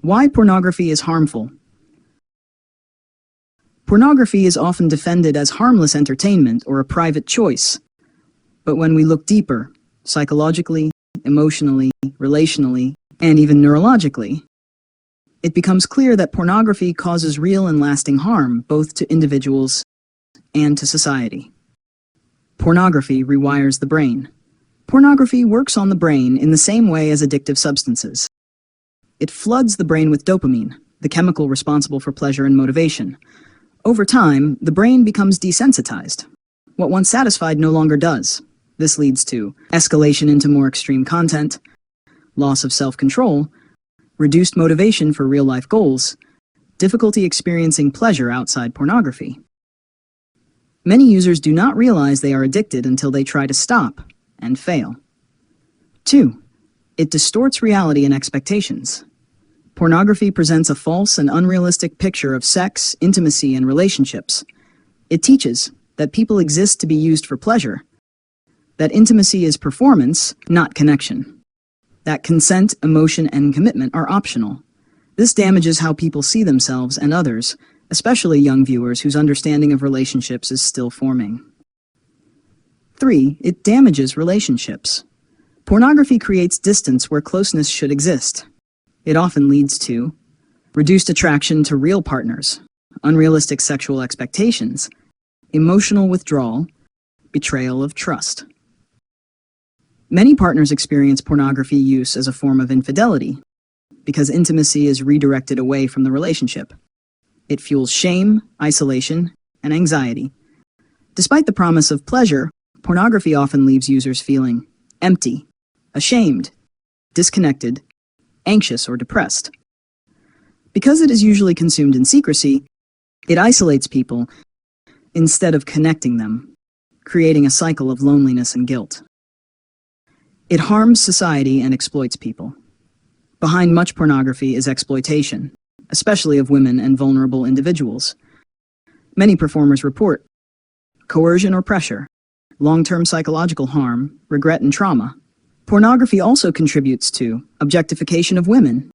Why pornography is harmful. Pornography is often defended as harmless entertainment or a private choice. But when we look deeper, psychologically, emotionally, relationally, and even neurologically, it becomes clear that pornography causes real and lasting harm both to individuals and to society. Pornography rewires the brain. Pornography works on the brain in the same way as addictive substances. It floods the brain with dopamine, the chemical responsible for pleasure and motivation. Over time, the brain becomes desensitized. What once satisfied no longer does. This leads to escalation into more extreme content, loss of self-control, reduced motivation for real-life goals, difficulty experiencing pleasure outside pornography. Many users do not realize they are addicted until they try to stop and fail. 2. It distorts reality and expectations. Pornography presents a false and unrealistic picture of sex, intimacy, and relationships. It teaches that people exist to be used for pleasure, that intimacy is performance, not connection, that consent, emotion, and commitment are optional. This damages how people see themselves and others, especially young viewers whose understanding of relationships is still forming. 3. It damages relationships. Pornography creates distance where closeness should exist. It often leads to reduced attraction to real partners, unrealistic sexual expectations, emotional withdrawal, betrayal of trust. Many partners experience pornography use as a form of infidelity because intimacy is redirected away from the relationship. It fuels shame, isolation, and anxiety. Despite the promise of pleasure, pornography often leaves users feeling empty, ashamed, disconnected, anxious, or depressed. Because it is usually consumed in secrecy, it isolates people instead of connecting them, creating a cycle of loneliness and guilt. It harms society and exploits people. Behind much pornography is exploitation, especially of women and vulnerable individuals. Many performers report coercion or pressure, long-term psychological harm, regret, and trauma. Pornography also contributes to objectification of women,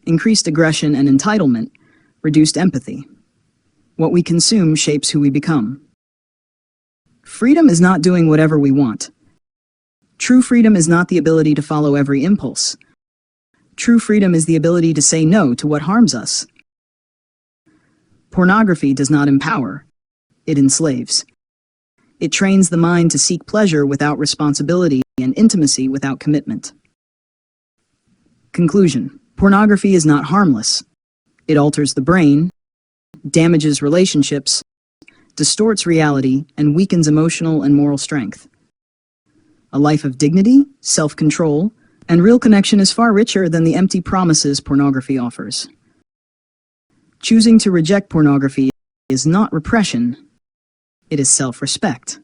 increased aggression and entitlement, reduced empathy. What we consume shapes who we become. Freedom is not doing whatever we want. True freedom is not the ability to follow every impulse. True freedom is the ability to say no to what harms us. Pornography does not empower, it enslaves. It trains the mind to seek pleasure without responsibility and intimacy without commitment. Conclusion: pornography is not harmless. It alters the brain, damages relationships, distorts reality, and weakens emotional and moral strength. A life of dignity, self-control, and real connection is far richer than the empty promises pornography offers. Choosing to reject pornography is not repression, it is self-respect.